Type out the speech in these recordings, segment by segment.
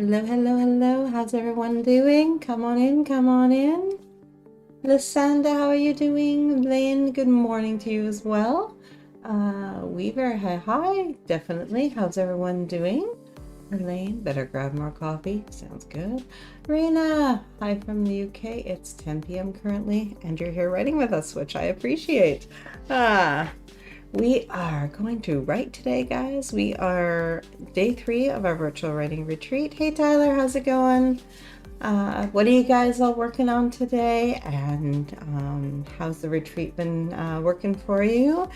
Hello, hello, hello. How's everyone doing? Come on in, come on in. Lysanda, how are you doing? Lynn, good morning to you as well. Weaver, hi, definitely. How's everyone doing? Elaine, better grab more coffee. Sounds good. Rena, hi from the UK. It's 10 p.m. currently, and you're here writing with us, which I appreciate. We are going to write today, guys. We are day 3 of our virtual writing retreat. Hey, Tyler, how's it going? What are you guys all working on today? And how's the retreat been working for you?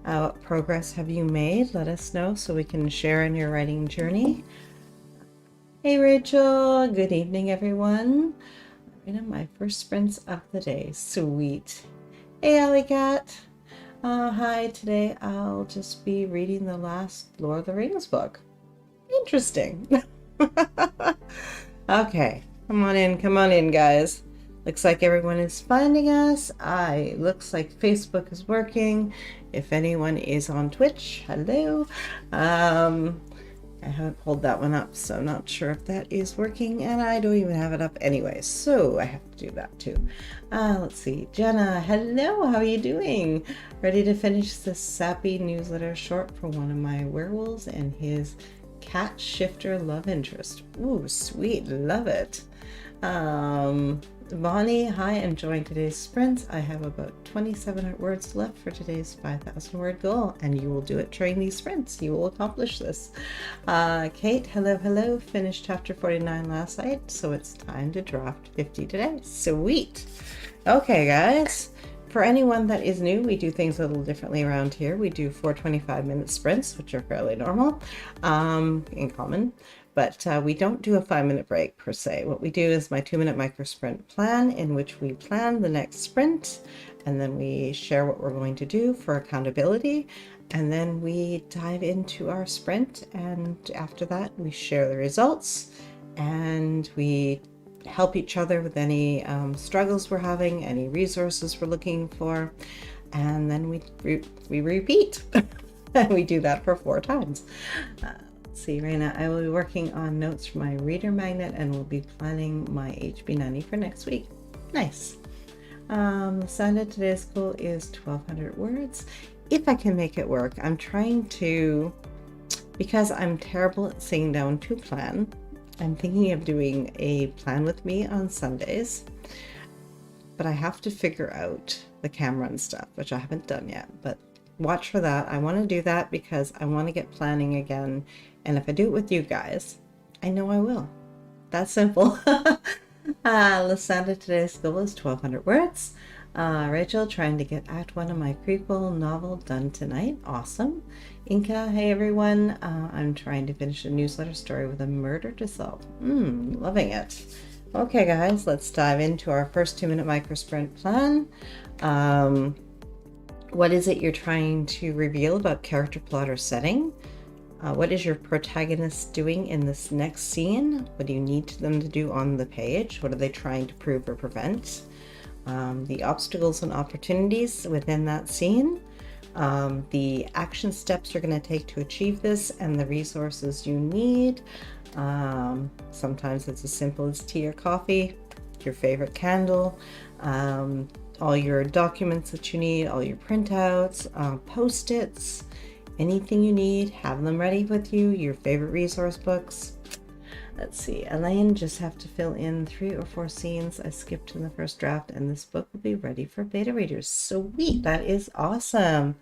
What progress have you made? Let us know so we can share in your writing journey. Hey, Rachel. Good evening, everyone. My first sprints of the day. Sweet. Hey, Alley Cat. Hi, today I'll just be reading the last Lord of the Rings book. Interesting. Okay, come on in, guys. Looks like everyone is finding us. Looks like Facebook is working. If anyone is on Twitch, hello. I haven't pulled that one up, so I'm not sure if that is working, and I don't even have it up anyway, so I have to do that too. Let's see. Jenna, hello, how are you doing? Ready to finish this sappy newsletter short for one of my werewolves and his cat shifter love interest. Ooh, sweet, love it. Bonnie, hi, enjoying today's sprints. I have about 2,700 words left for today's 5,000 word goal, and you will do it during these sprints. You will accomplish this. Kate, hello. Finished chapter 49 last night, so it's time to draft 50 today. Sweet. Okay, guys. For anyone that is new, we do things a little differently around here. We do 4 25-minute sprints, which are fairly normal, in common. But we don't do a 5-minute break per se. What we do is my 2-minute micro sprint plan, in which we plan the next sprint, and then we share what we're going to do for accountability, and then we dive into our sprint, and after that we share the results, and we help each other with any struggles we're having, any resources we're looking for, and then we repeat. And we do that for 4 times. See, Raina, I will be working on notes for my reader magnet and will be planning my HB90 for next week. Nice. Sunday, today's goal is 1,200 words. If I can make it work, I'm trying to, because I'm terrible at sitting down to plan, I'm thinking of doing a plan with me on Sundays, but I have to figure out the camera and stuff, which I haven't done yet, but watch for that. I want to do that because I want to get planning again. And if I do it with you guys, I know I will. That's simple. Lysanda, today's goal is 1,200 words. Rachel, trying to get Act 1 of my prequel novel done tonight. Awesome. Inka, hey everyone. I'm trying to finish a newsletter story with a murder to solve. Loving it. Okay, guys, let's dive into our first 2-minute micro sprint plan. What is it you're trying to reveal about character, plot, or setting? What is your protagonist doing in this next scene? What do you need them to do on the page? What are they trying to prove or prevent? The obstacles and opportunities within that scene, the action steps you're going to take to achieve this, and the resources you need. Sometimes it's as simple as tea or coffee, your favorite candle, all your documents that you need, all your printouts, post-its, anything you need, have them ready with you, your favorite resource books. Let's see, Elaine, just have to fill in 3 or 4 scenes I skipped in the first draft, and this book will be ready for beta readers. Sweet, that is awesome.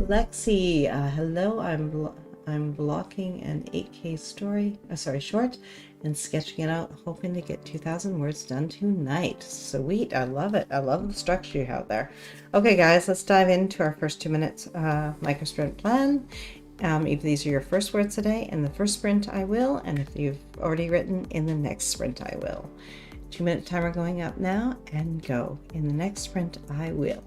Lexi, hello, I'm blocking an 8K story, short, and sketching it out, hoping to get 2,000 words done tonight. Sweet, I love it. I love the structure you have there. Okay, guys, let's dive into our first 2 minutes micro sprint plan. If these are your first words today, in the first sprint I will, and if you've already written, in the next sprint I will. 2-minute timer going up now, and go. In the next sprint I will.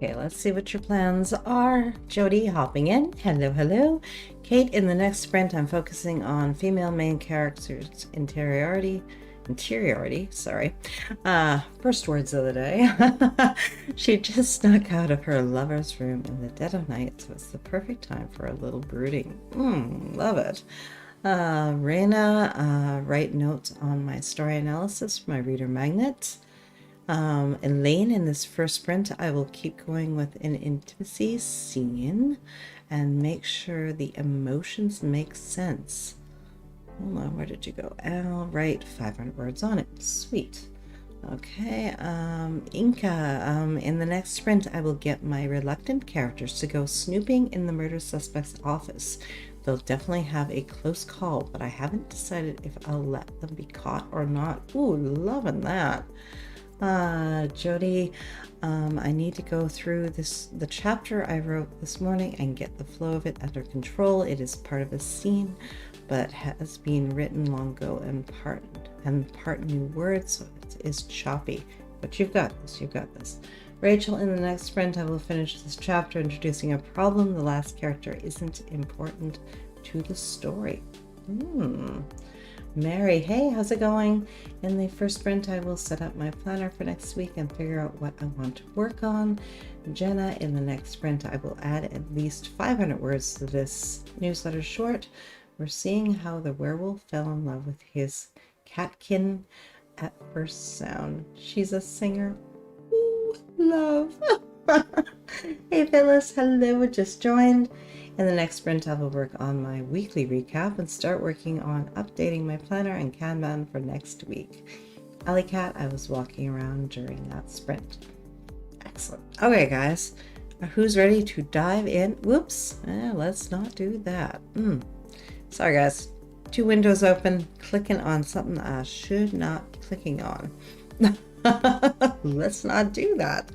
Okay, let's see what your plans are. Jody hopping in. Hello, hello. Kate, in the next sprint, I'm focusing on female main characters' interiority, sorry. First words of the day. She just snuck out of her lover's room in the dead of night, so it's the perfect time for a little brooding. Love it. Raina, write notes on my story analysis for my reader magnet. Elaine, in this first sprint, I will keep going with an intimacy scene and make sure the emotions make sense. Hold on, where did you go? I'll write 500 words on it. Sweet. Okay, Inca, in the next sprint, I will get my reluctant characters to go snooping in the murder suspect's office. They'll definitely have a close call, but I haven't decided if I'll let them be caught or not. Ooh, loving that. Jody, I need to go through the chapter I wrote this morning and get the flow of it under control. It is part of a scene, but has been written long ago and part new words, so it is choppy. But you've got this, you've got this. Rachel, in the next sprint, I will finish this chapter introducing a problem. The last character isn't important to the story. Mary, hey, how's it going? In the first sprint, I will set up my planner for next week and figure out what I want to work on. Jenna, in the next sprint, I will add at least 500 words to this newsletter short. We're seeing how the werewolf fell in love with his catkin at first sound. She's a singer. Ooh, love. Hey, Phyllis, hello, just joined. In the next sprint, I will work on my weekly recap and start working on updating my planner and Kanban for next week. Alley Cat, I was walking around during that sprint. Excellent. Okay, guys, who's ready to dive in? Whoops, let's not do that. Sorry, guys. 2 windows open, clicking on something I should not be clicking on. Let's not do that.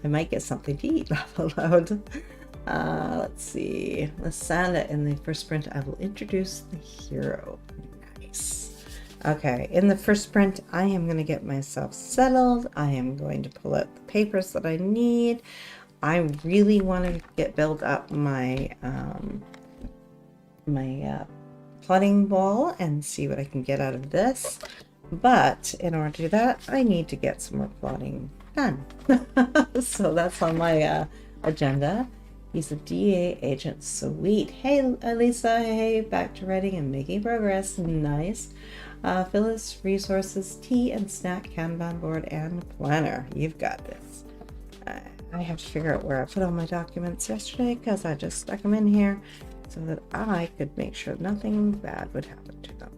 I might get something to eat, laugh aloud. Let's see. Lysanda, in the first sprint, I will introduce the hero. Nice. Okay, in the first sprint, I am going to get myself settled. I am going to pull out the papers that I need. I really want to build up my plotting ball and see what I can get out of this. But in order to do that, I need to get some more plotting done. So that's on my agenda. He's a DA agent. Sweet. Hey, Lisa. Hey, back to writing and making progress. Nice. Phyllis, resources, tea and snack, Kanban board, and planner. You've got this. I have to figure out where I put all my documents yesterday because I just stuck them in here so that I could make sure nothing bad would happen to them.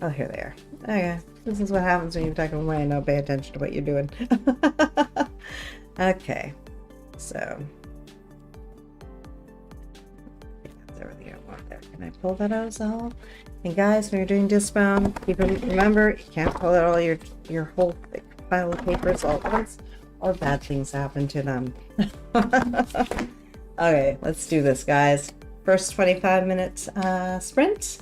Oh, here they are. Okay, this is what happens when you tuck them away and don't pay attention to what you're doing. Okay, so that's everything I want there. Can I pull that out as well? And guys, when you're doing discbound, remember you can't pull out all your whole thick pile of papers all at once, or bad things happen to them. Okay, let's do this, guys. First 25 minutes sprint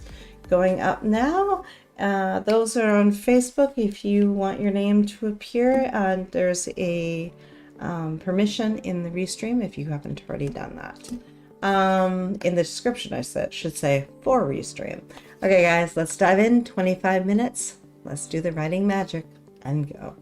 going up now. Those are on Facebook. If you want your name to appear, there's a permission in the restream if you haven't already done that. In the description, I should say for restream. Okay, guys, let's dive in. 25 minutes. Let's do the writing magic and go.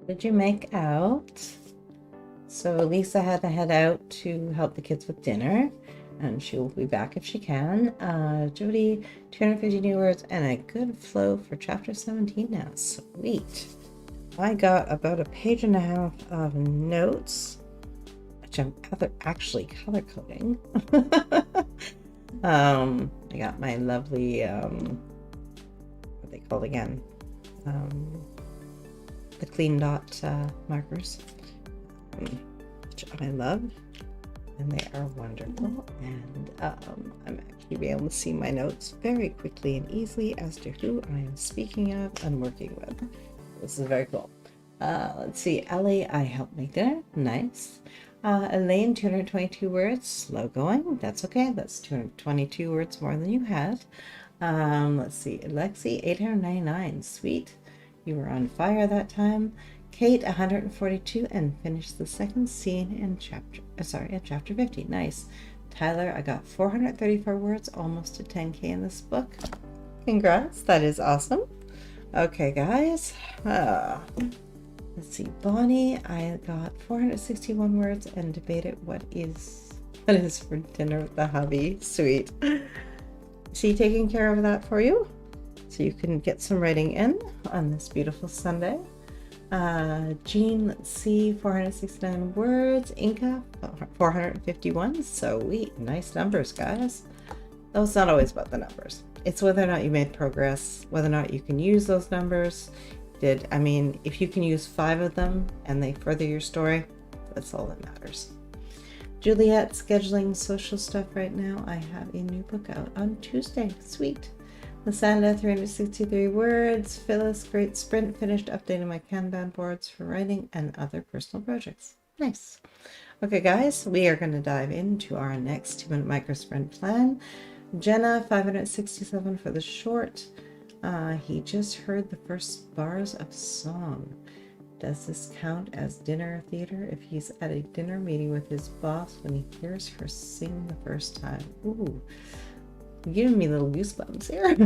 Did you make out? So Lisa had to head out to help the kids with dinner, and she will be back if she can. Jody, 250 new words and a good flow for chapter 17 now. Sweet. I got about a page and a half of notes, which I'm actually color coding. I got my lovely, what are they called again? The clean dot markers, which I love, and they are wonderful. And I'm actually being able to see my notes very quickly and easily as to who I am speaking of and working with. This is very cool. Let's see, Ellie, I helped make dinner. Nice. Elaine, 222 words. Slow going. That's okay. That's 222 words more than you had. Let's see, Lexi, 899. Sweet. You were on fire that time. Kate, 142, and finished the second scene in chapter 50. Nice. Tyler, I got 434 words, almost to 10K in this book. Congrats. That is awesome. Okay, guys. Let's see, Bonnie, I got 461 words and debated what is for dinner with the hubby. Sweet. See, taking care of that for you so you can get some writing in on this beautiful Sunday. Jean, let's see, 469 words. Inca, 451. Sweet, nice numbers, guys. Though it's not always about the numbers. It's whether or not you made progress, whether or not you can use those numbers. If you can use 5 of them and they further your story, that's all that matters. Juliet, scheduling social stuff right now. I have a new book out on Tuesday. Sweet. Lysanda, 363 words. Phyllis, great sprint. Finished updating my Kanban boards for writing and other personal projects. Nice. Okay, guys, we are going to dive into our next 2-minute micro sprint plan. Jenna, 567 for the short. He just heard the first bars of song. Does this count as dinner theater if he's at a dinner meeting with his boss when he hears her sing the first time? Ooh, you're giving me little goosebumps here.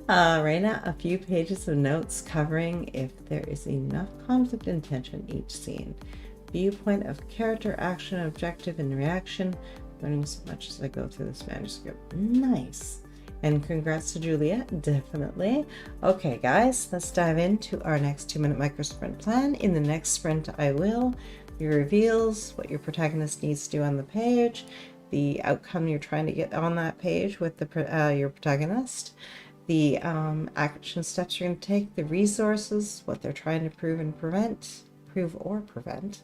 Raina, a few pages of notes covering if there is enough conflict and tension in each scene. Viewpoint of character, action, objective, and reaction. Learning so much as I go through this manuscript. Nice. And congrats to Juliet, definitely. Okay, guys, let's dive into our next 2-minute micro sprint plan. In the next sprint, I will your reveals, what your protagonist needs to do on the page, the outcome you're trying to get on that page with your protagonist, the action steps you're going to take, the resources, what they're trying to prove or prevent,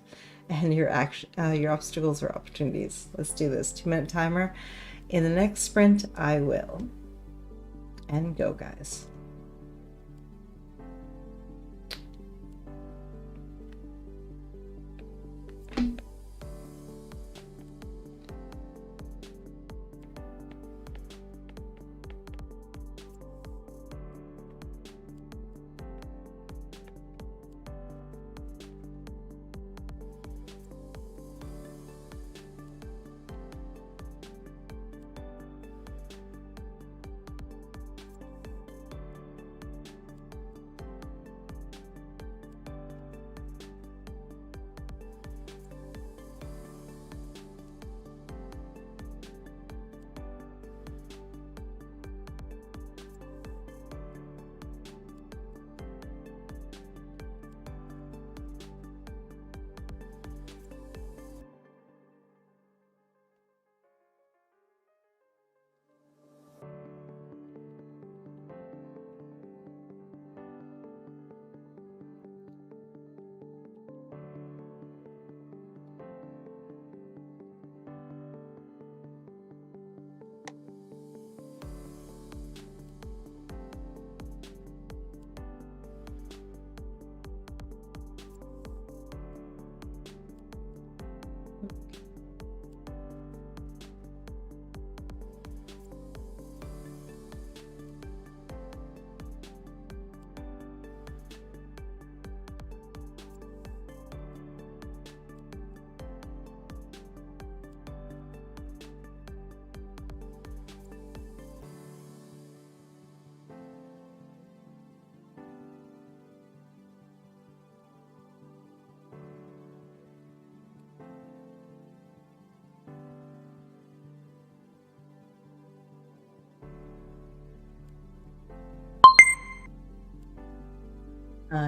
and your obstacles or opportunities. Let's do this. 2-minute timer. In the next sprint, I will. And go, guys.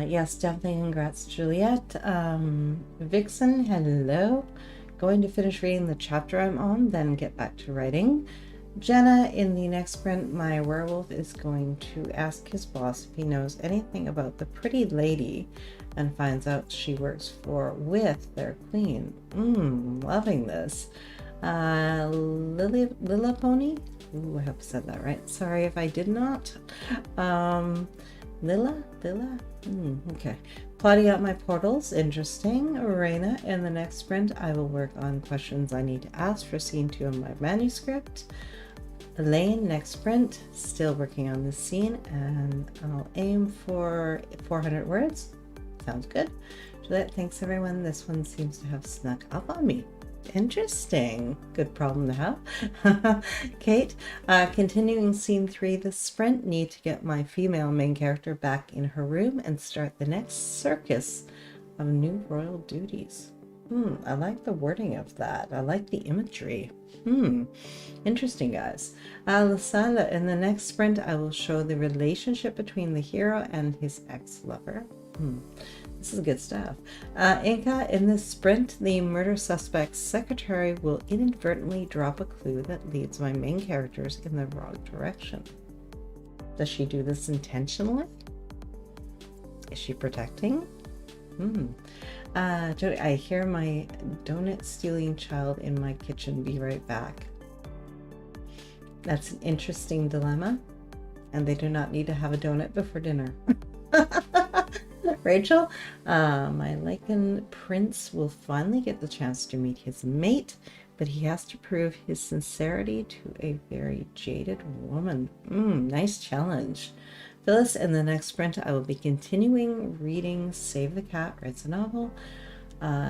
Yes, definitely congrats, Juliet. Vixen, hello. Going to finish reading the chapter I'm on, then get back to writing. Jenna, in the next sprint, my werewolf is going to ask his boss if he knows anything about the pretty lady and finds out she works with their queen. Loving this. Lilla Pony? Ooh, I hope I said that right. Sorry if I did not. Lilla? Okay. Plotting out my portals. Interesting. Raina, in the next sprint, I will work on questions I need to ask for scene 2 of my manuscript. Elaine, next sprint, still working on this scene, and I'll aim for 400 words. Sounds good. Juliet, thanks everyone. This one seems to have snuck up on me. Interesting. Good problem to have. Kate, continuing scene 3, the sprint, need to get my female main character back in her room and start the next circus of new royal duties. I like the wording of that. I like the imagery. Interesting, guys. Lasala, in the next sprint, I will show the relationship between the hero and his ex-lover. This is good stuff. Inca, in this sprint, the murder suspect's secretary will inadvertently drop a clue that leads my main characters in the wrong direction. Does she do this intentionally? Is she protecting? Jody, I hear my donut stealing child in my kitchen. Be right back. That's an interesting dilemma, and they do not need to have a donut before dinner. Rachel, my lichen prince will finally get the chance to meet his mate, but he has to prove his sincerity to a very jaded woman. Nice challenge. Phyllis, in the next sprint, I will be continuing reading Save the Cat Writes a Novel.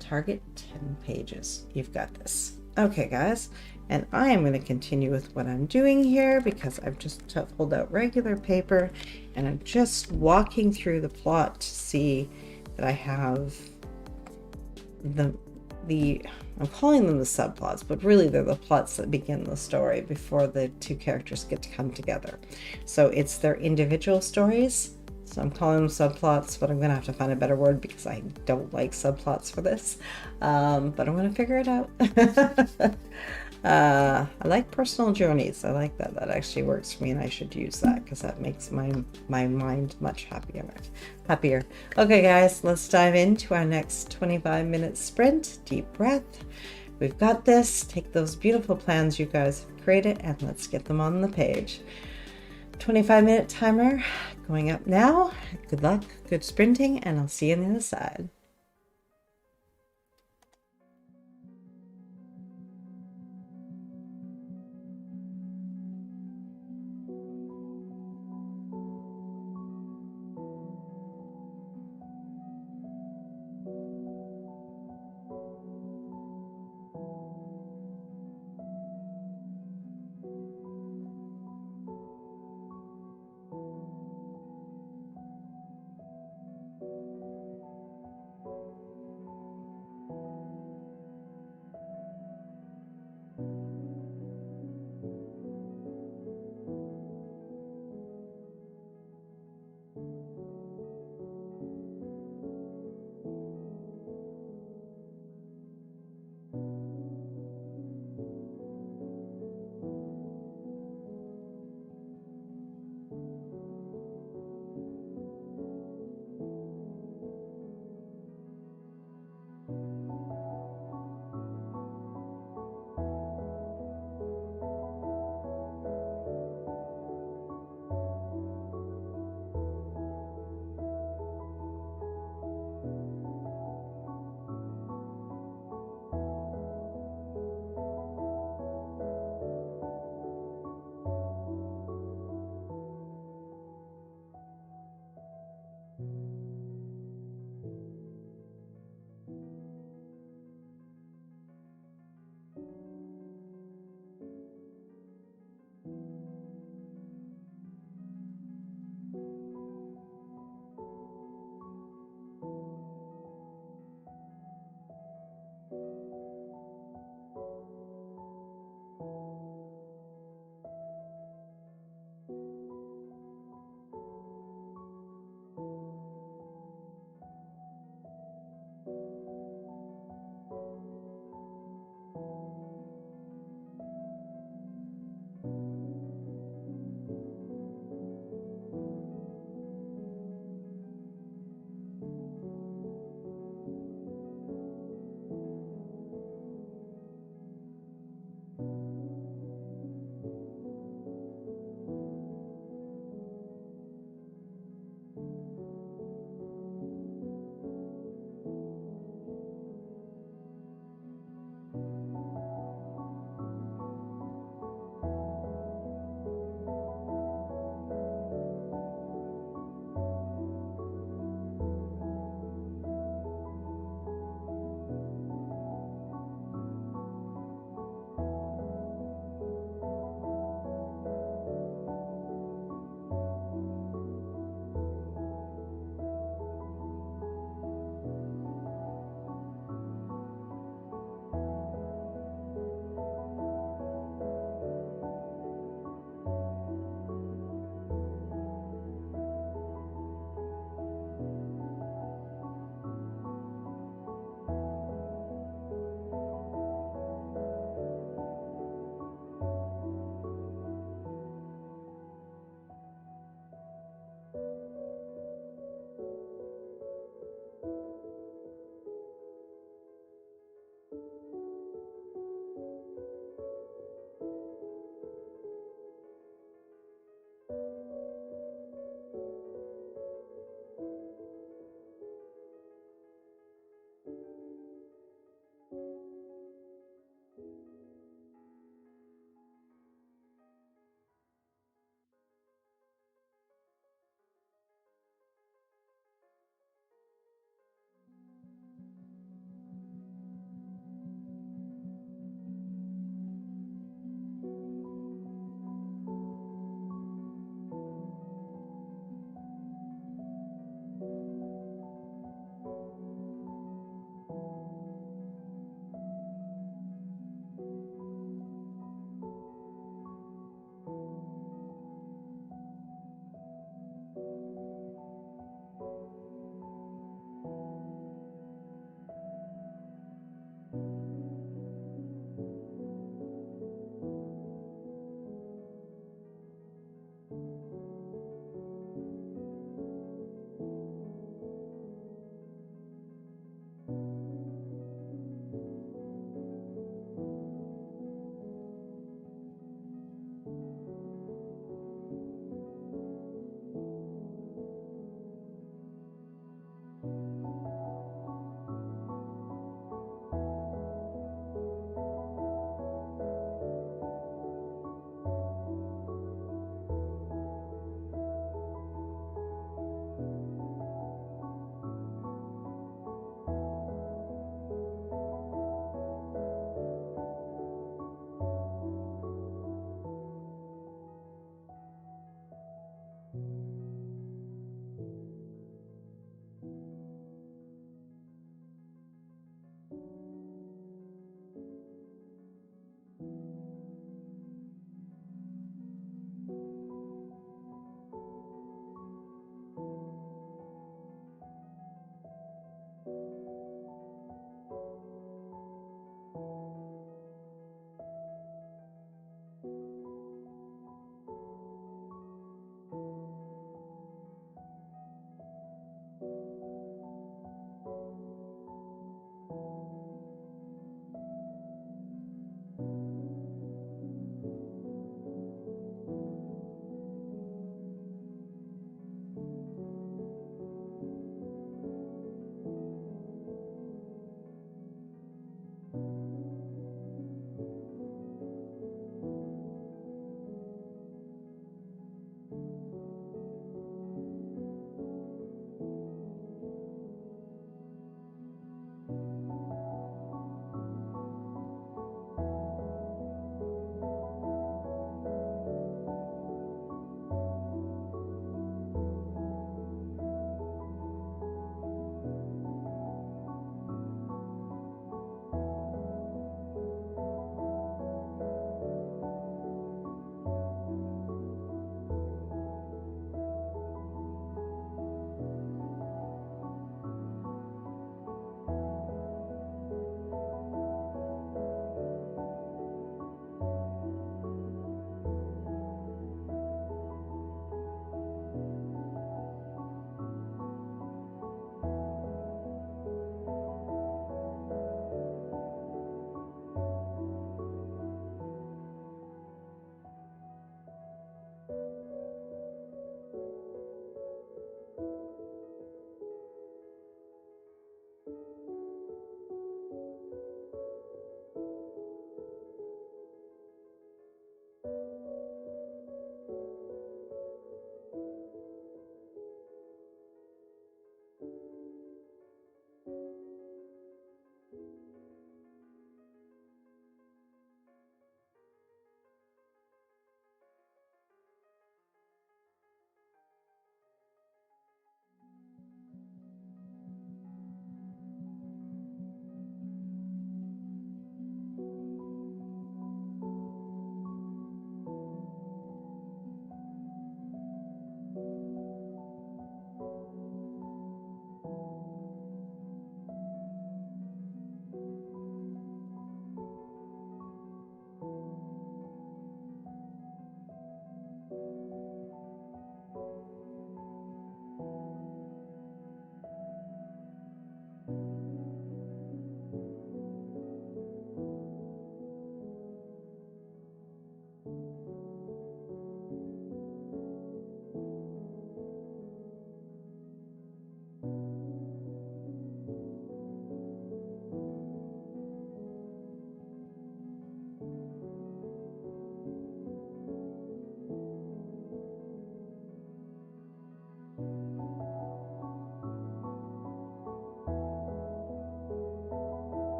Target 10 pages. You've got this. Okay, guys, and I am going to continue with what I'm doing here because I've just pulled out regular paper and I'm just walking through the plot to see that I have I'm calling them the subplots, but really they're the plots that begin the story before the two characters get to come together. So it's their individual stories. So I'm calling them subplots, but I'm going to have to find a better word because I don't like subplots for this. But I'm going to figure it out. I like personal journeys. I like that. That actually works for me, and I should use that because that makes my mind much happier. Okay, guys, let's dive into our next 25-minute sprint. Deep breath. We've got this. Take those beautiful plans you guys have created, and let's get them on the page. 25-minute timer going up now. Good luck, good sprinting, and I'll see you on the other side.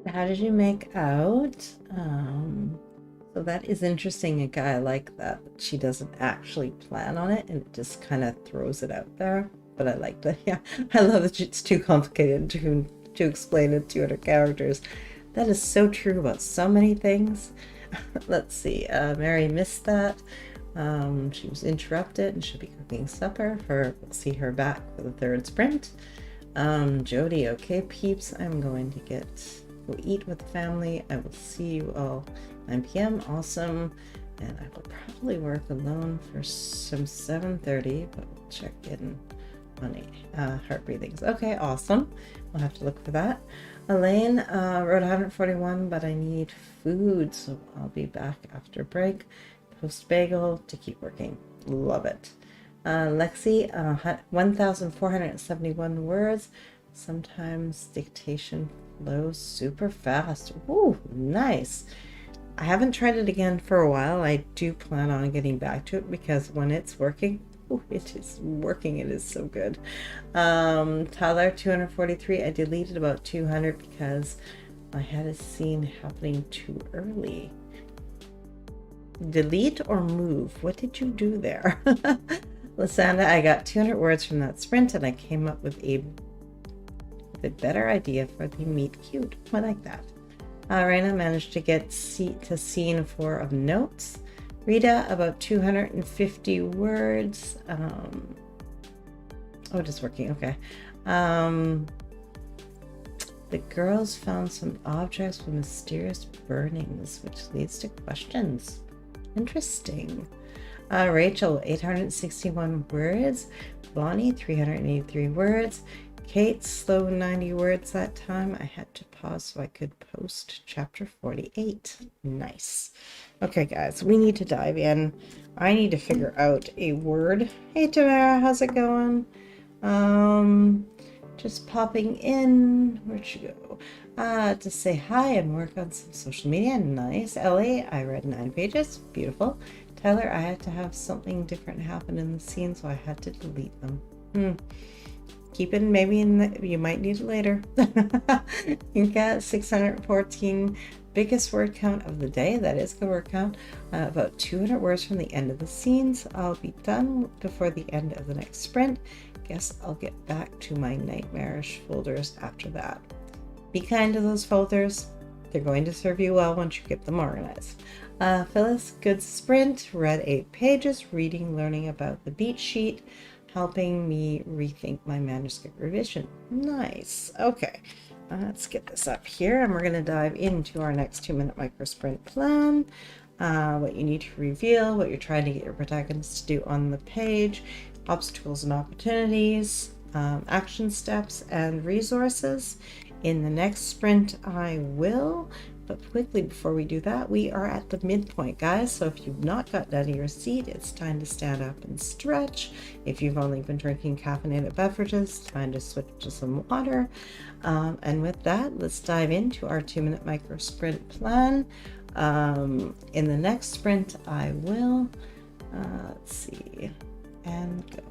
How did you make out? So that is interesting. A guy like that, she doesn't actually plan on it and it just kind of throws it out there. But I like that. Yeah, I love that it's too complicated to explain in 200 characters. That is so true about so many things. Let's see. Mary missed that. She was interrupted and she'll be cooking supper for. We'll see her back for the third sprint. Jody, okay, peeps. I'm going to go eat with the family. I will see you all 9 p.m. Awesome. And I will probably work alone for some 7:30, but we'll check in on heart breathings. Okay, awesome. We'll have to look for that. Elaine wrote 141, but I need food, so I'll be back after break. Post bagel to keep working. Love it. Lexi, 1,471 words. Sometimes dictation flows super fast. Ooh, nice. I haven't tried it again for a while. I do plan on getting back to it because when it's working, ooh, it is working. It is so good. Tyler, 243. I deleted about 200 because I had a scene happening too early. Delete or move? What did you do there? Lysanda, I got 200 words from that sprint and I came up with a better idea for the meet cute. I like that. Raina managed to get to scene 4 of notes. Rita, about 250 words. Oh, just working. Okay. The girls found some objects with mysterious burnings, which leads to questions. Interesting. Rachel, 861 words. Bonnie, 383 words. Kate, slow 90 words that time. I had to pause so I could post chapter 48. Nice. Okay, guys, we need to dive in. I need to figure out a word. Hey, Tamara, how's it going? Just popping in. Where'd she go? To say hi and work on some social media. Nice. Ellie, I read 9 pages. Beautiful. Tyler, I had to have something different happen in the scene, so I had to delete them. Keep it maybe you might need it later. You got 614 biggest word count of the day. That is the word count. About 200 words from the end of the scenes. I'll be done before the end of the next sprint. Guess I'll get back to my nightmarish folders after that. Be kind to those folders. They're going to serve you well once you get them organized. Phyllis, good sprint. Read 8 pages. Reading, learning about the beat sheet. Helping me rethink my manuscript revision. Nice. Okay. Let's get this up here and we're going to dive into our next 2-minute micro sprint plan. What you need to reveal, what you're trying to get your protagonists to do on the page, obstacles and opportunities, action steps and resources. In the next sprint, I will. But quickly before we do that, we are at the midpoint, guys. So if you've not gotten out of your seat, it's time to stand up and stretch. If you've only been drinking caffeinated beverages, time to switch to some water. And with that, let's dive into our 2-minute micro sprint plan. In the next sprint, I will, let's see, and go.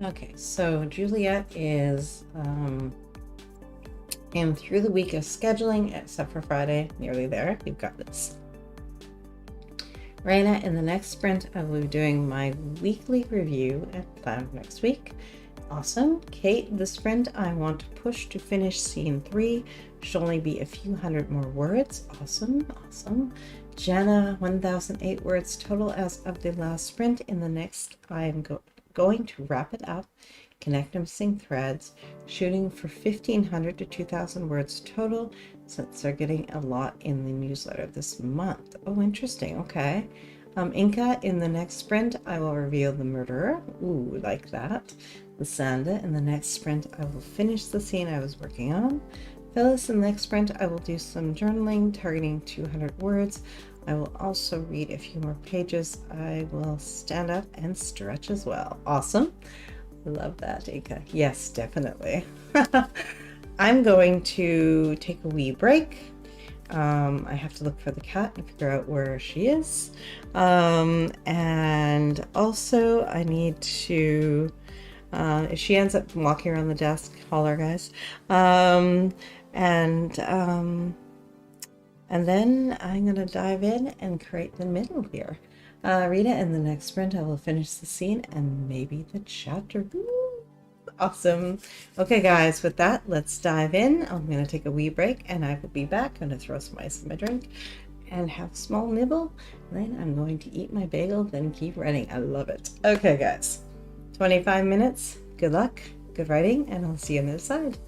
Okay, so Juliet is in through the week of scheduling, except for Friday, nearly there. You've got this. Raina, in the next sprint, I will be doing my weekly review and plan next week. Awesome. Kate, the sprint I want to push to finish scene 3 should only be a few hundred more words. Awesome, awesome. Jenna, 1008 words total as of the last sprint. In the next, I am going to wrap it up, connect missing threads, shooting for 1500 to 2000 words total, since they're getting a lot in the newsletter this month. Oh, interesting. Okay. Inca, in the next sprint, I will reveal the murderer. Ooh, like that. Lysanda, in the next sprint, I will finish the scene I was working on. Phyllis, in the next sprint, I will do some journaling, targeting 200 words. I will also read a few more pages. I will stand up and stretch as well. Awesome. Love that, Inca. Yes, definitely. I'm going to take a wee break. I have to look for the cat and figure out where she is. And also I need to, if she ends up walking around the desk, holler, guys. And then I'm going to dive in and create the middle here. Rita, in the next sprint, I will finish the scene and maybe the chapter. Woo! Awesome. Okay, guys, with that, let's dive in. I'm going to take a wee break and I will be back. I'm going to throw some ice in my drink and have a small nibble. Then I'm going to eat my bagel, then keep writing. I love it. Okay, guys, 25 minutes. Good luck, good writing, and I'll see you on the other side.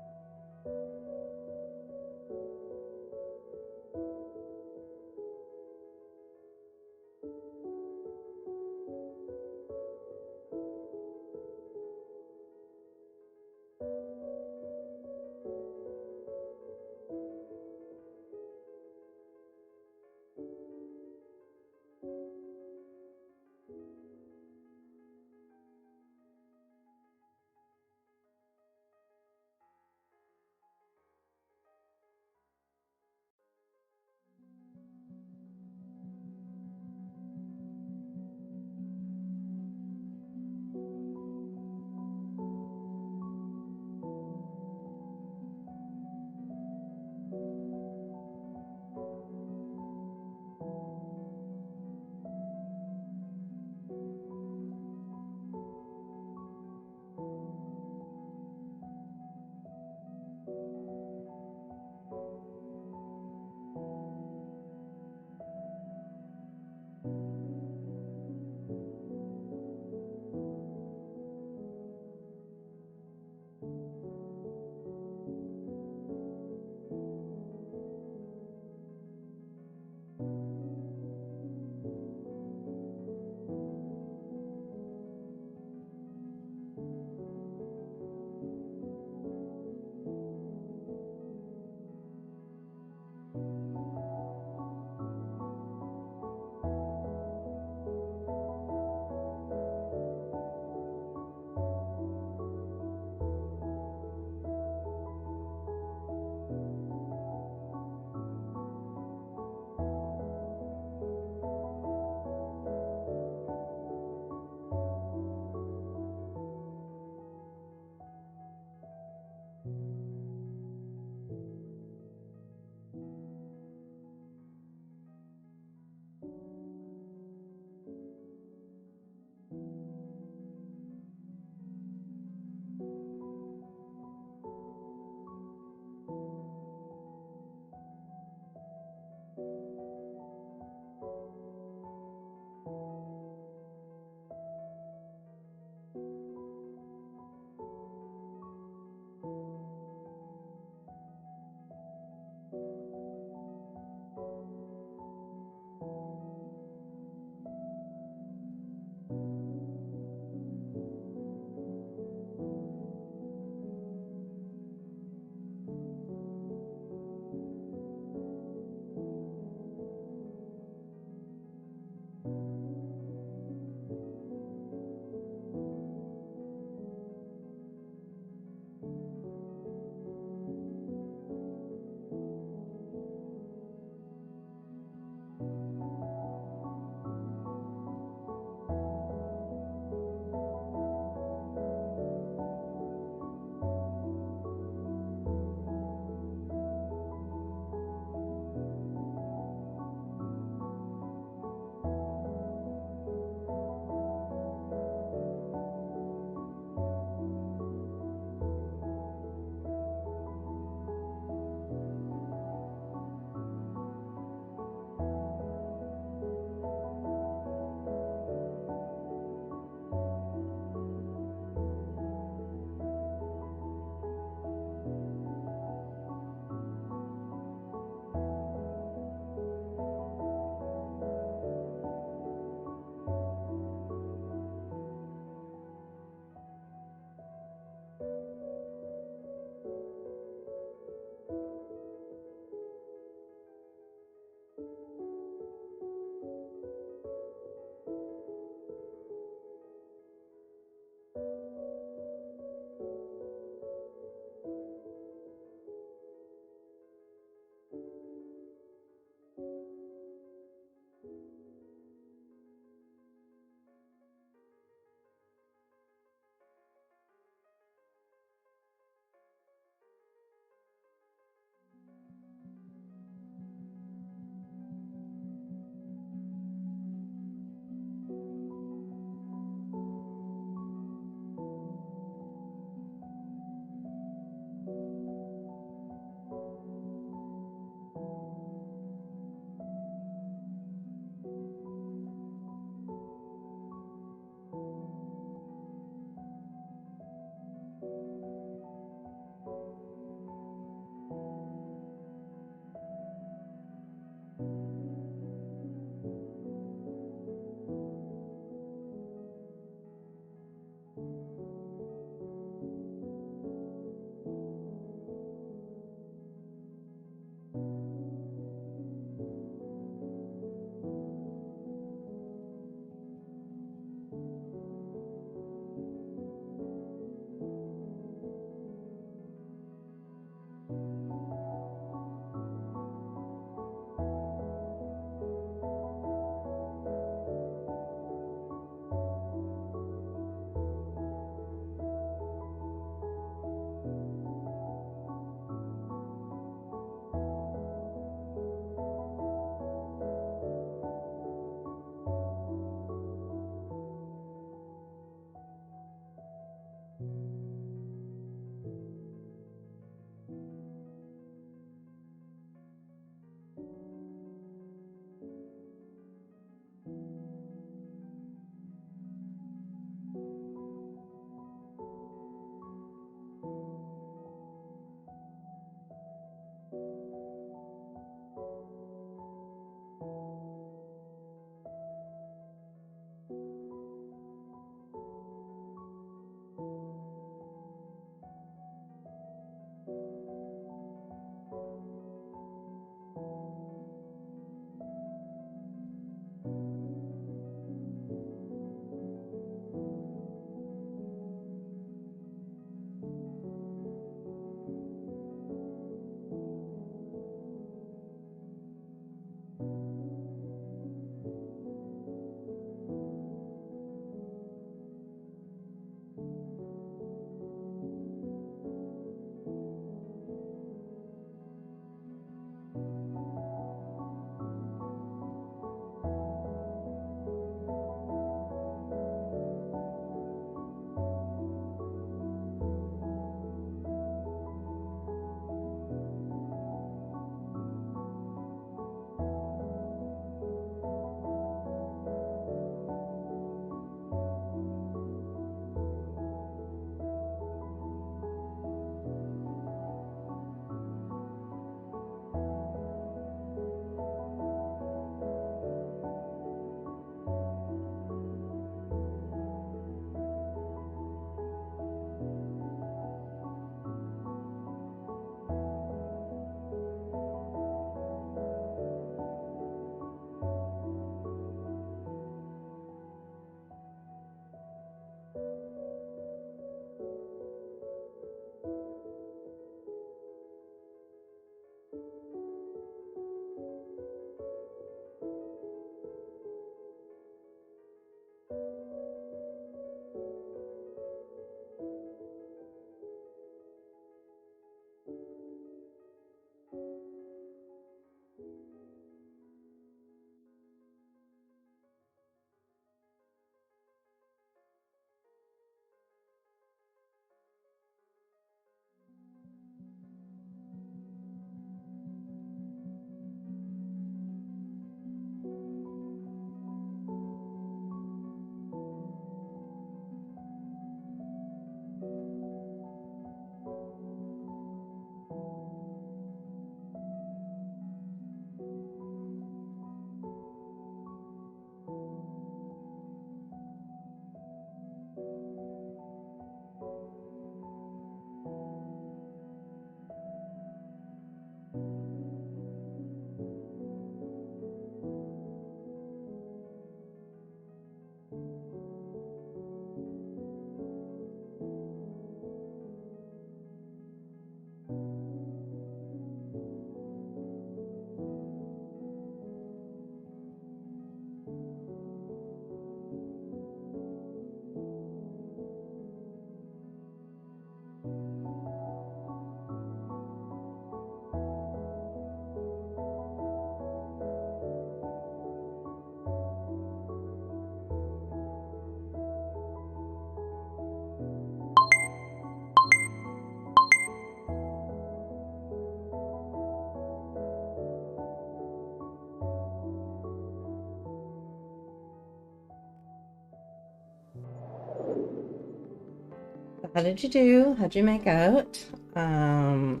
How did you do? How'd you make out? I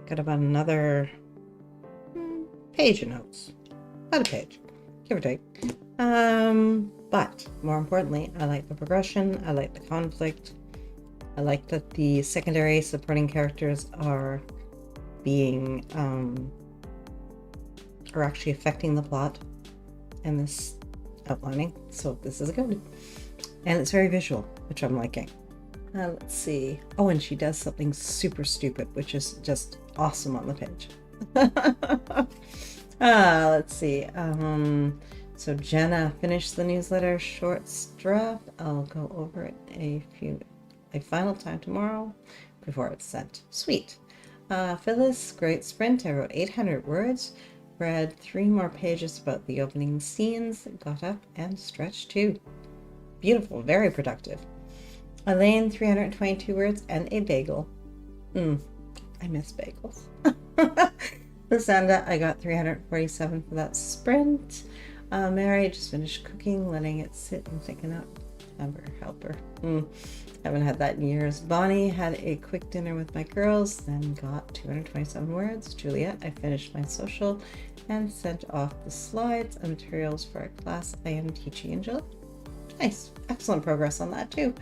got about another page of notes. About a page, give or take. But more importantly, I like the progression. I like the conflict. I like that the secondary supporting characters are being are actually affecting the plot and this outlining. So this is good. And it's very visual, which I'm liking. Let's see. Oh, and she does something super stupid, which is just awesome on the page. Let's see. So Jenna finished the newsletter shorts draft. I'll go over it a final time tomorrow before it's sent. Sweet. Phyllis, great sprint. I wrote 800 words. Read 3 more pages about the opening scenes. Got up and stretched too. Beautiful, very productive. Elaine, 322 words and a bagel. I miss bagels. Lysanda, I got 347 for that sprint. Mary, just finished cooking, letting it sit and thicken up. Never help her. Haven't had that in years. Bonnie, had a quick dinner with my girls, then got 227 words. Juliet, I finished my social and sent off the slides and materials for a class I am teaching in July. Nice. Excellent progress on that too.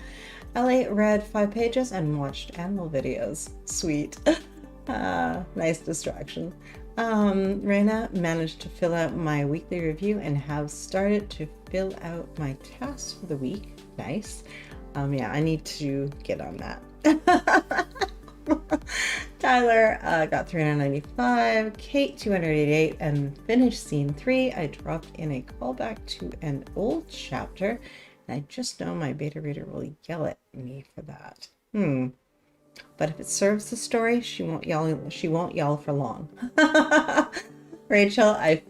Ellie read 5 pages and watched animal videos. Sweet. Nice distraction. Raina managed to fill out my weekly review and have started to fill out my tasks for the week. Nice. Yeah, I need to get on that. Tyler got 395, Kate 288, and finished scene 3. I dropped in a callback to an old chapter, and I just know my beta reader will yell at me for that. But if it serves the story, she won't yell for long. Rachel, I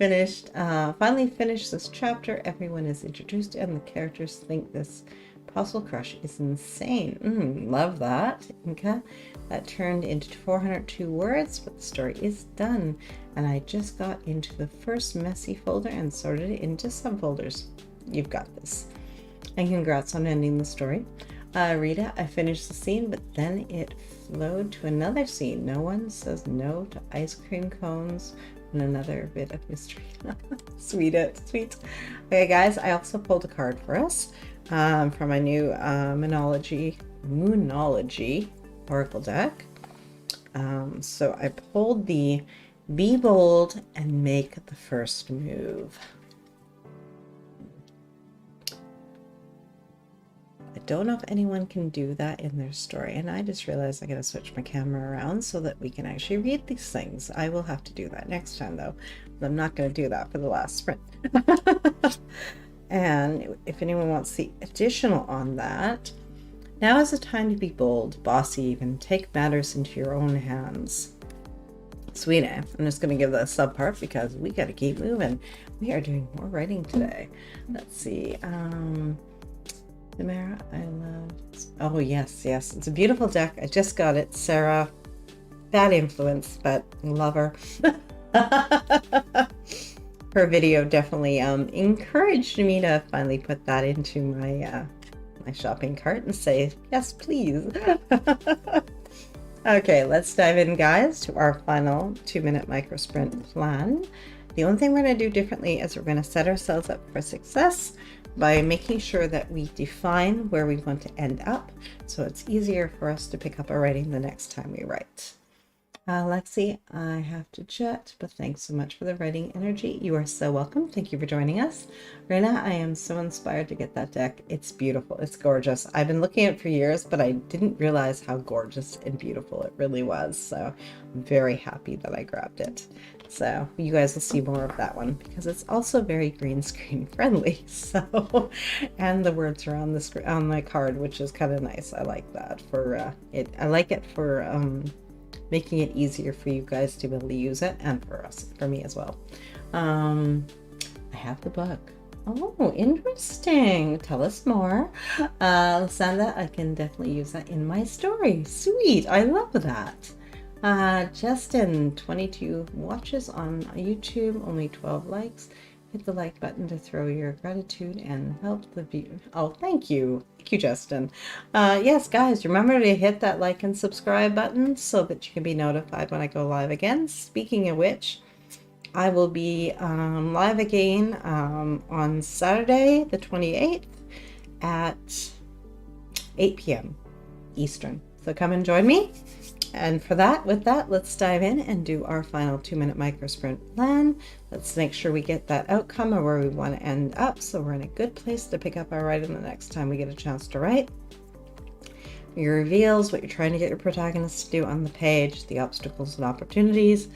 finally finished this chapter. Everyone is introduced and the characters think this possible crush is insane. Love that. Inka, that turned into 402 words, but the story is done. And I just got into the first messy folder and sorted it into subfolders. You've got this. And congrats on ending the story. Rita, I finished the scene, but then it flowed to another scene. No one says no to ice cream cones and another bit of mystery. Sweet. Okay, guys, I also pulled a card for us for my new Moonology Oracle deck. So I pulled the Be Bold and Make the First Move. I don't know if anyone can do that in their story, and I just realized I gotta switch my camera around so that we can actually read these things. I will have to do that next time though, but I'm not gonna do that for the last sprint. And if anyone wants the additional on that, now is the time to be bold, bossy even, take matters into your own hands. Sweet. I'm just going to give that a sub part because we got to keep moving. We are doing more writing today. Let's see. Samara, I love. Oh, yes. It's a beautiful deck. I just got it. Sarah, bad influence, but love her. Her video definitely encouraged me to finally put that into my my shopping cart and say, yes, please. Okay, let's dive in, guys, to our final 2-minute micro sprint plan. The only thing we're going to do differently is we're going to set ourselves up for success by making sure that we define where we want to end up, so it's easier for us to pick up our writing the next time we write. Lexi, I have to jet, but thanks so much for the writing energy. You are so welcome. Thank you for joining us. Raina, I am so inspired to get that deck. It's beautiful. It's gorgeous. I've been looking at it for years, but I didn't realize how gorgeous and beautiful it really was. So I'm very happy that I grabbed it. So you guys will see more of that one because it's also very green screen friendly. So, and the words are on the screen, on my card, which is kind of nice. I like that for it. I like it for making it easier for you guys to be able to use it, and for me as well. I have the book. Oh, interesting. Tell us more. Sandra, I can definitely use that in my story. Sweet. I love that. Justin, 22 watches on YouTube, only 12 likes. Hit the like button to throw your gratitude and help the view. Oh, thank you. Thank you, Justin. Yes, guys, remember to hit that like and subscribe button so that you can be notified when I go live again. Speaking of which, I will be live again on Saturday, the 28th at 8 p.m. Eastern. So come and join me. And with that, let's dive in and do our final 2-minute micro sprint plan. Let's make sure we get that outcome or where we want to end up, so we're in a good place to pick up our writing the next time we get a chance to write. Your reveals, what you're trying to get your protagonists to do on the page, the obstacles and opportunities,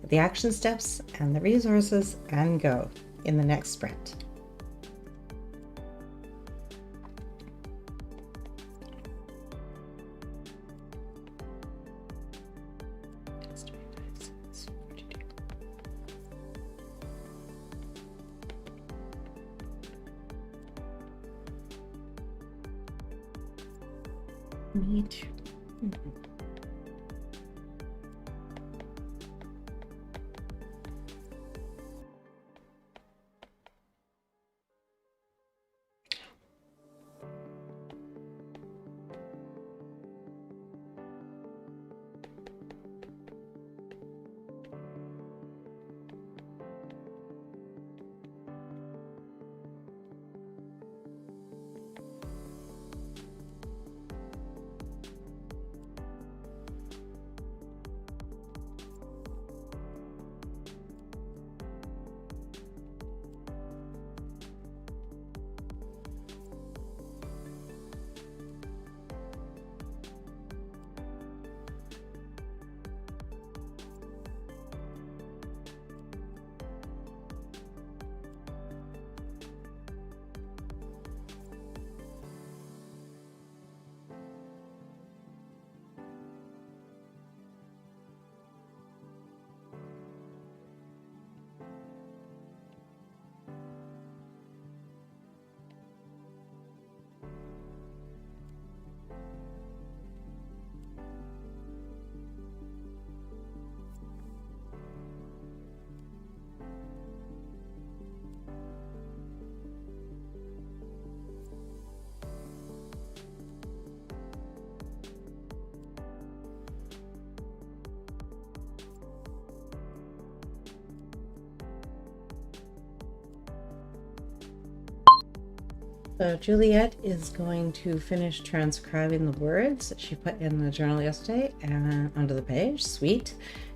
the action steps and the resources, and go in the next sprint. Me too. So Juliet is going to finish transcribing the words that she put in the journal yesterday and onto the page. Sweet.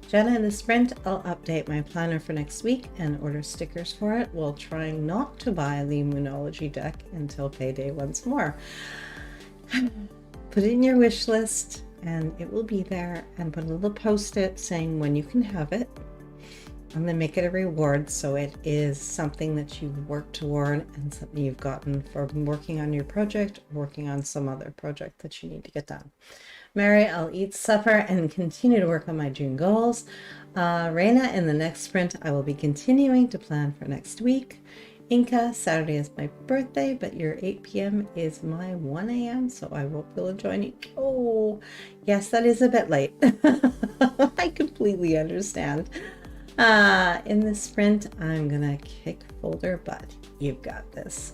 Jenna, in the sprint, I'll update my planner for next week and order stickers for it while trying not to buy the Moonology deck until payday once more. Put it in your wish list and it will be there, and put a little post-it saying when you can have it. And then make it a reward so it is something that you've worked toward and something you've gotten from working on your project or working on some other project that you need to get done. Mary, I'll eat supper and continue to work on my June goals. Reina, in the next sprint, I will be continuing to plan for next week. Inca, Saturday is my birthday, but your 8 p.m. is my 1 a.m., so I won't be able to join you. Oh, yes, that is a bit late. I completely understand. In the sprint, I'm gonna kick folder butt. You've got this.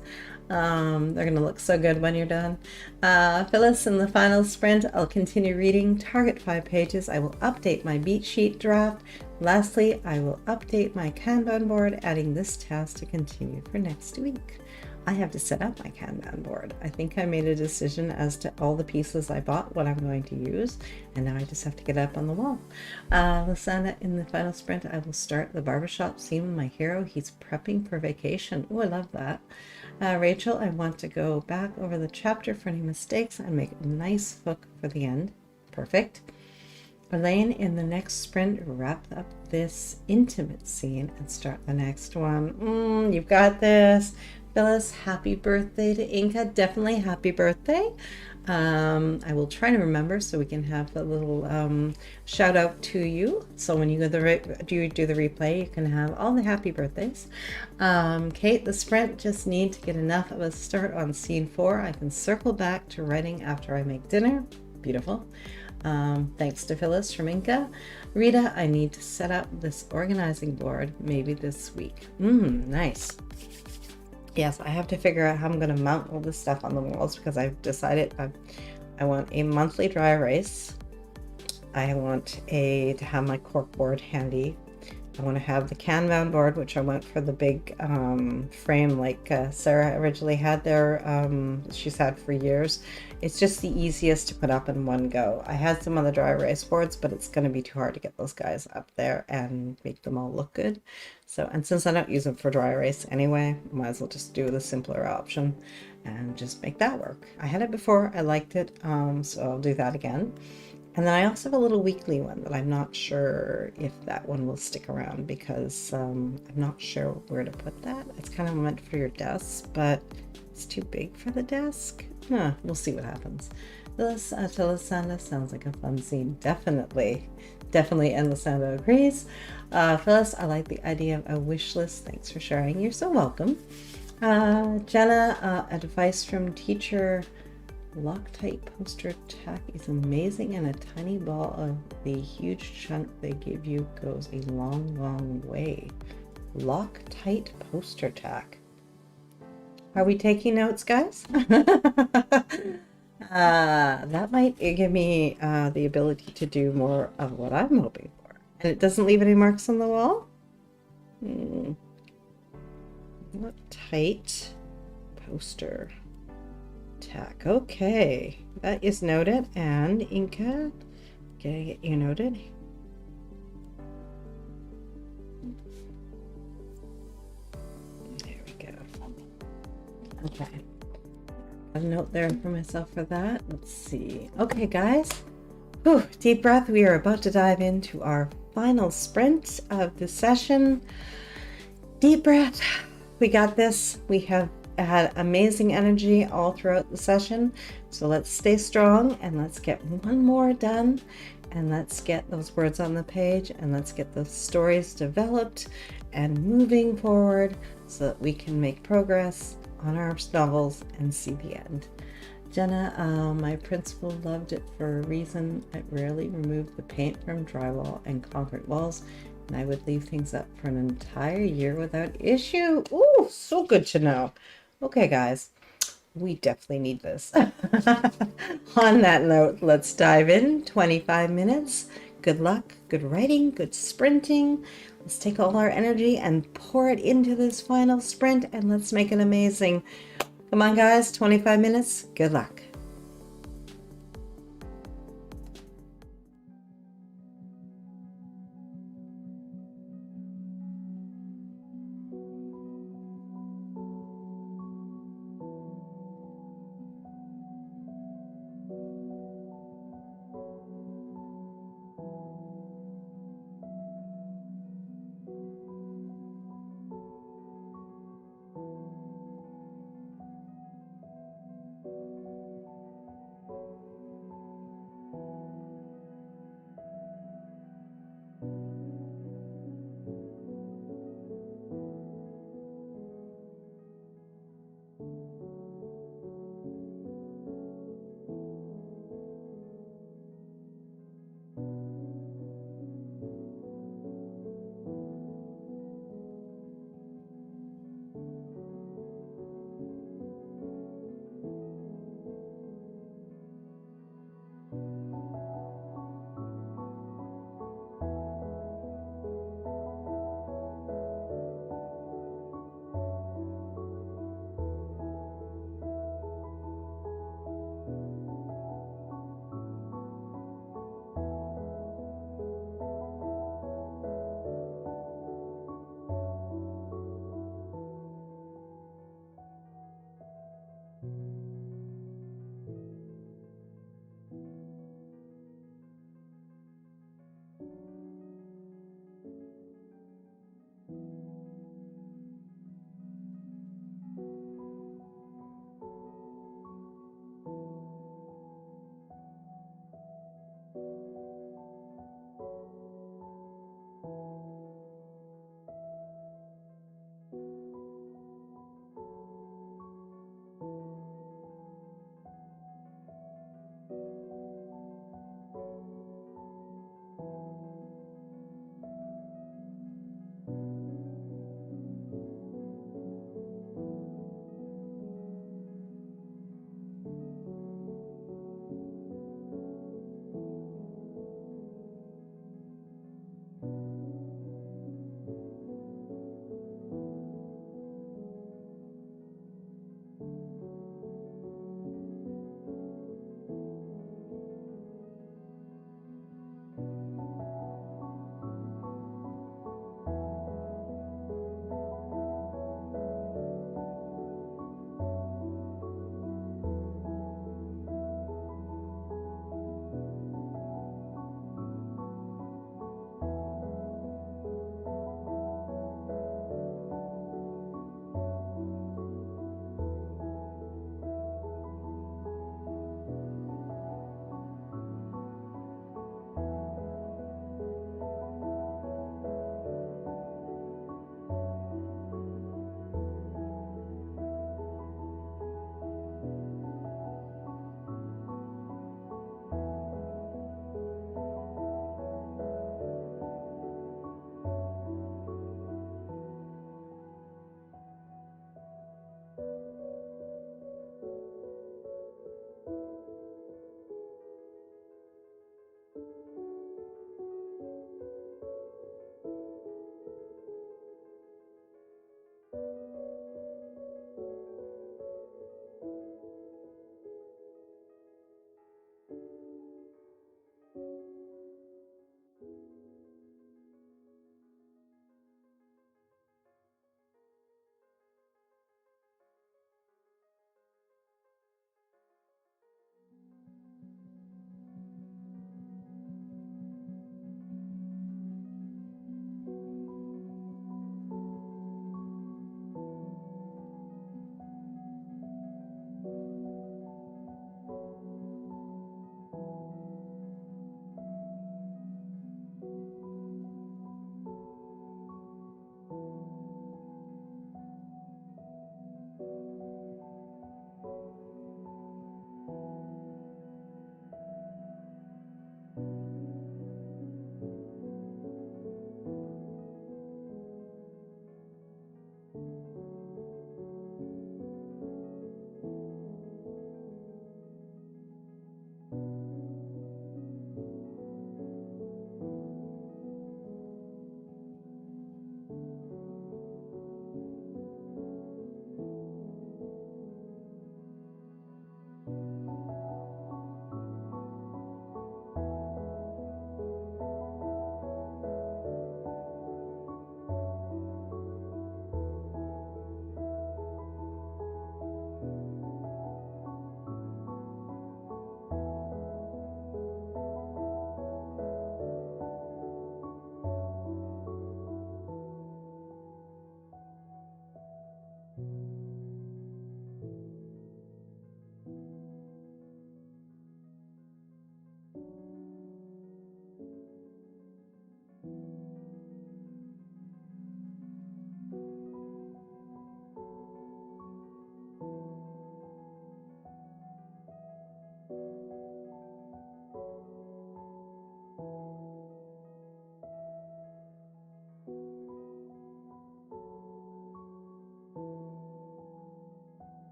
They're gonna look so good when you're done. Phyllis, in the final sprint, I'll continue reading. Target 5 pages. I will update my beat sheet draft. Lastly, I will update my Kanban board, adding this task to continue for next week. I have to set up my Kanban board. I think I made a decision as to all the pieces I bought, what I'm going to use, and now I just have to get up on the wall. Lasana, in the final sprint, I will start the barbershop scene with my hero. He's prepping for vacation. Oh, I love that. Rachel, I want to go back over the chapter for any mistakes and make a nice hook for the end. Perfect. Elaine, in the next sprint, wrap up this intimate scene and start the next one. You've got this. Phyllis, happy birthday to Inca. Definitely happy birthday. I will try to remember so we can have a little shout out to you. So when you do the replay, you can have all the happy birthdays. Kate, the sprint, just need to get enough of a start on scene 4. I can circle back to writing after I make dinner. Beautiful. Thanks to Phyllis from Inca. Rita, I need to set up this organizing board maybe this week. Nice. Yes, I have to figure out how I'm going to mount all this stuff on the walls because I've decided I want a monthly dry erase. I want to have my cork board handy. I want to have the Kanban board, which I went for the big frame like Sarah originally had there. She's had for years. It's just the easiest to put up in one go. I had some other dry erase boards, but it's going to be too hard to get those guys up there and make them all look good. So, and since I don't use them for dry erase anyway, I might as well just do the simpler option and just make that work. I had it before, I liked it, so I'll do that again. And then I also have a little weekly one that I'm not sure if that one will stick around because I'm not sure where to put that. It's kind of meant for your desk, but it's too big for the desk. We'll see what happens. This Lasanda sounds like a fun scene. Definitely. And Lasanda agrees. Phyllis, I like the idea of a wish list. Thanks for sharing. You're so welcome. Jenna, advice from teacher. Loctite poster tack is amazing, and a tiny ball of the huge chunk they give you goes a long way. Loctite poster tack. Are we taking notes, guys? That might give me the ability to do more of what I'm hoping for. And it doesn't leave any marks on the wall? Loctite poster tack. Okay, that is noted. And Inca, can I get you noted? There we go. Okay, a note there for myself for that. Let's see. Okay, guys. Whew, deep breath. We are about to dive into our final sprint of the session. Deep breath. We got this. We have had amazing energy all throughout the session, so let's stay strong and let's get one more done, and let's get those words on the page, and let's get those stories developed and moving forward so that we can make progress on our novels and see the end. Jenna, my principal loved it for a reason. It rarely removed the paint from drywall and concrete walls, and I would leave things up for an entire year without issue. Ooh, so good to know. Okay, guys, we definitely need this. On that note, let's dive in. 25 minutes. Good luck, good writing, good sprinting. Let's take all our energy and pour it into this final sprint, and let's make it amazing. Come on, guys, 25 minutes. Good luck.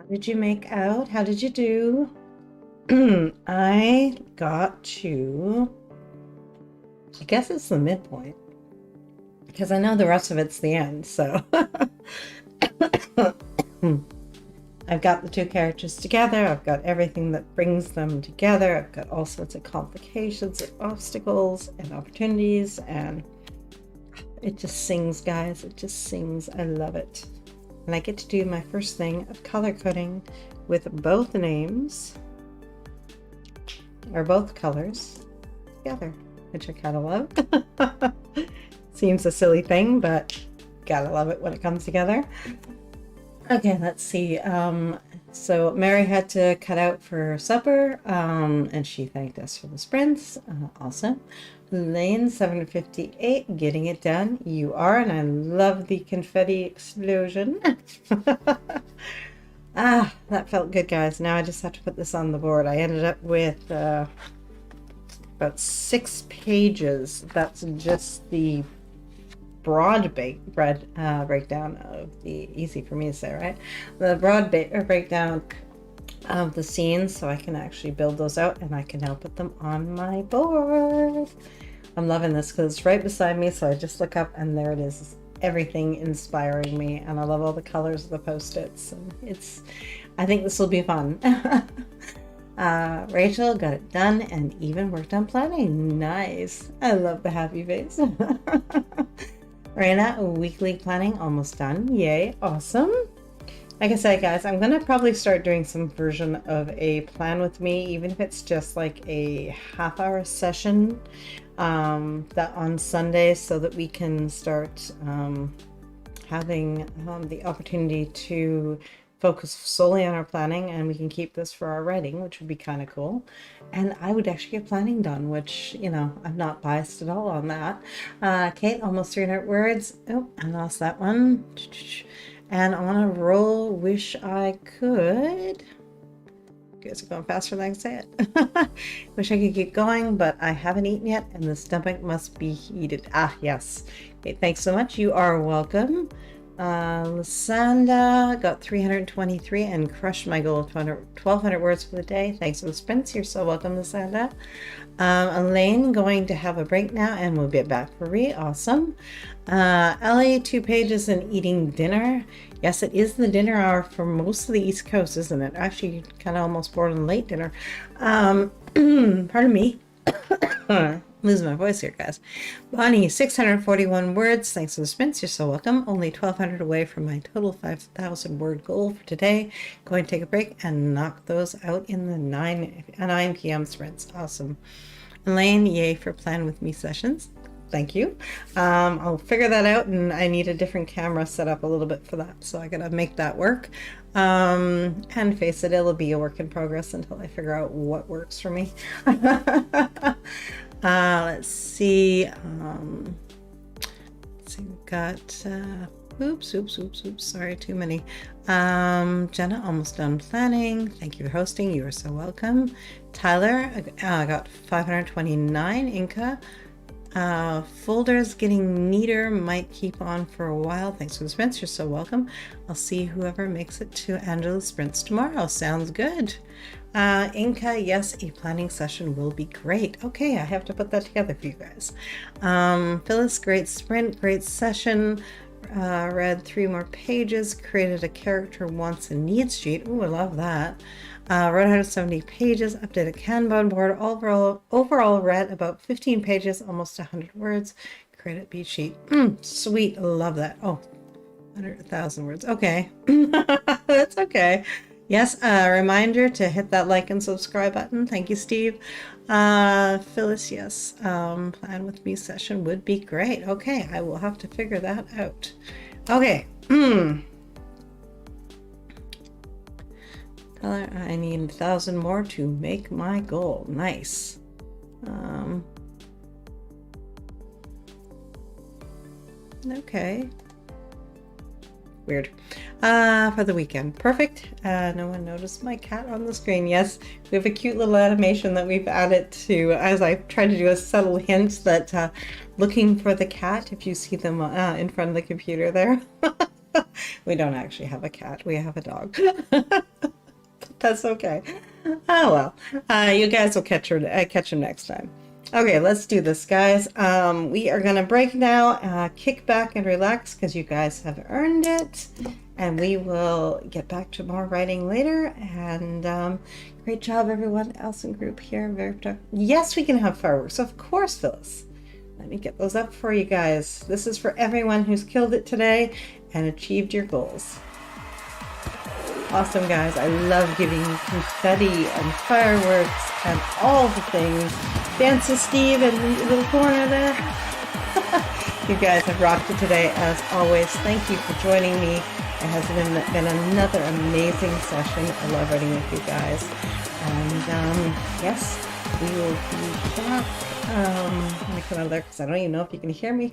Did you make out? How did you do? I got to, I guess it's the midpoint, because I know the rest of it's the end, so. I've got the two characters together, I've got everything that brings them together, I've got all sorts of complications and obstacles and opportunities, and it just sings, guys, it just sings. I love it. And I get to do my first thing of color coding with both names, or both colors, together, which I kind of love. Seems a silly thing, but gotta love it when it comes together. Okay, let's see. So Mary had to cut out for supper, and she thanked us for the sprints. Awesome. Lane 758, getting it done. You are, and I love the confetti explosion. Ah, that felt good, guys. Now I just have to put this on the board. I ended up with about 6 pages. That's just the broad breakdown of the, easy for me to say, right? The broad breakdown of the scenes, so I can actually build those out and I can now put them on my board. I'm loving this because it's right beside me, so I just look up and there it is, everything inspiring me, and I love all the colors of the post-its, and it's, I think this will be fun. Rachel got it done and even worked on planning. Nice. I love the happy face. Raina, weekly planning almost done. Yay, awesome. Like I said, guys, I'm gonna probably start doing some version of a plan with me, even if it's just like a half-hour session that on Sundays, so that we can start having the opportunity to focus solely on our planning, and we can keep this for our writing, which would be kind of cool. And I would actually get planning done, which, you know, I'm not biased at all on that. Kate, almost 300 words. Oh, I lost that one. And on a roll, wish I could. You guys are going faster than I can say it. Wish I could keep going, but I haven't eaten yet, and the stomach must be heated. Ah, yes. Okay, thanks so much. You are welcome. Lysanda got 323 and crushed my goal of 1,200 words for the day. Thanks for the sprints. You're so welcome, Lysanda. Elaine going to have a break now and we'll get back for awesome. Ellie, 2 pages and eating dinner. Yes, it is the dinner hour for most of the East Coast, isn't it? Actually, kind of almost bored on late dinner. Pardon me. Losing my voice here, guys. Bonnie, 641 words. Thanks for the sprints. You're so welcome. Only 1,200 away from my total 5,000 word goal for today. Going to take a break and knock those out in the 9 p.m. sprints. Awesome. Elaine, yay for Plan With Me sessions. Thank you. I'll figure that out, and I need a different camera set up a little bit for that, so I gotta make that work. And face it, it'll be a work in progress until I figure out what works for me. Let's see. We've got oops, sorry, too many. Jenna, almost done planning. Thank you for hosting. You are so welcome. Tyler, I got 529. Inca, folders getting neater, might keep on for a while. Thanks for the sprints. You're so welcome. I'll see whoever makes it to Angela's sprints tomorrow. Sounds good. Inca, yes, a planning session will be great. Okay, I have to put that together for you guys. Phyllis, great sprint, great session. Read 3 more pages, created a character wants and needs sheet. Ooh, I love that. Wrote 170 pages, updated Kanban board. Overall read about 15 pages, almost 100 words. Created beat sheet. Sweet, I love that. Oh, 100,000 words. Okay, that's okay. Yes, a reminder to hit that like and subscribe button. Thank you, Steve. Phyllis, yes, Plan With Me session would be great. Okay, I will have to figure that out. Okay. I need 1,000 more to make my goal. Nice. Okay. Weird. For the weekend. Perfect. No one noticed my cat on the screen. Yes, we have a cute little animation that we've added to, as I try to do a subtle hint that looking for the cat, if you see them in front of the computer there. We don't actually have a cat. We have a dog. That's okay. Oh well. You guys will catch him next time. Okay, let's do this, guys. We are gonna break now. Kick back and relax because you guys have earned it, and we will get back to more writing later. And great job, everyone else in group here. Very productive. Yes, we can have fireworks, of course, Phyllis. Let me get those up for you guys. This is for everyone who's killed it today and achieved your goals. Awesome, guys. I love giving you confetti and fireworks and all the things. Dance with Steve in the little corner there. You guys have rocked it today, as always. Thank you for joining me. It has been another amazing session. I love writing with you guys. And yes, we will be back. Let me come out of there because I don't even know if you can hear me.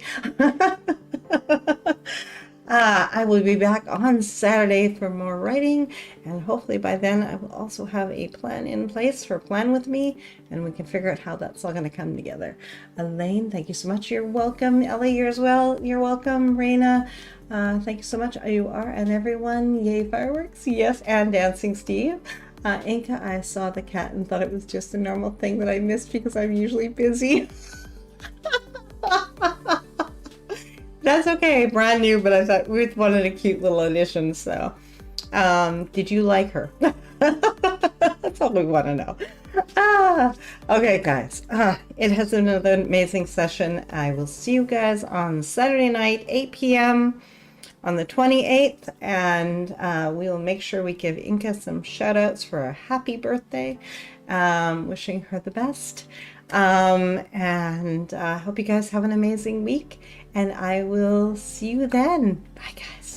I will be back on Saturday for more writing, and hopefully by then I will also have a plan in place for Plan With Me, and we can figure out how that's all going to come together. Elaine, thank you so much. You're welcome. Ellie, you're as well. You're welcome. Raina, thank you so much. You are, and everyone, yay fireworks. Yes, and Dancing Steve. Inka, I saw the cat and thought it was just a normal thing that I missed because I'm usually busy. That's okay, brand new, but I thought Ruth wanted a cute little addition, so. Did you like her? That's all we want to know. Okay, guys. It has been another amazing session. I will see you guys on Saturday night, 8 p.m. on the 28th, and we will make sure we give Inka some shout outs for a happy birthday. Wishing her the best. And I hope you guys have an amazing week, and I will see you then. Bye, guys.